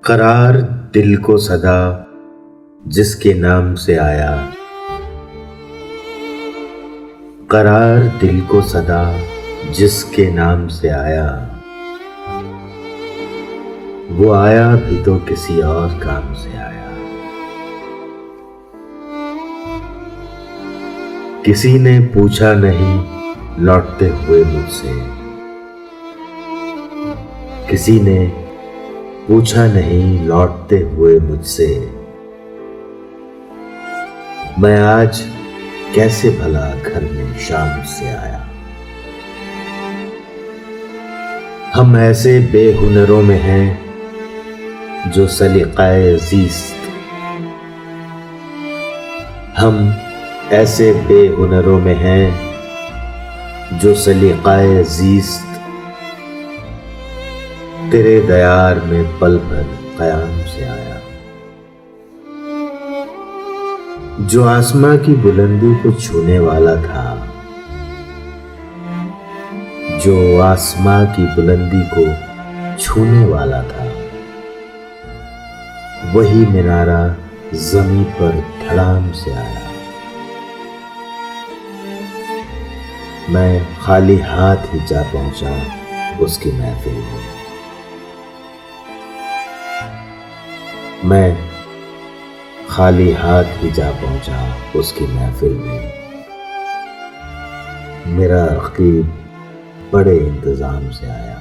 قرار دل کو صدا جس کے نام سے آیا، قرار دل کو صدا جس کے نام سے آیا، وہ آیا بھی تو کسی اور کام سے آیا۔ کسی نے پوچھا نہیں لوٹتے ہوئے مجھ سے، کسی نے پوچھا نہیں لوٹتے ہوئے مجھ سے، میں آج کیسے بھلا گھر میں شام سے آیا۔ ہم ایسے بے ہنروں میں ہیں جو سلیقہ زیست، ہم ایسے بے ہنروں میں ہیں جو سلیقہ زیست، تیرے دیار میں پل بھر قیام سے آیا۔ جو آسماں کی بلندی کو چھونے والا تھا، جو آسماں کی بلندی کو چھونے والا تھا، وہی منارہ زمیں پر دھڑام سے آیا۔ میں خالی ہاتھ ہی جا پہنچا اس کی محفل میں، میں خالی ہاتھ ہی جا پہنچا اس کی محفل میں۔ میرا رقیب بڑے انتظام سے آیا۔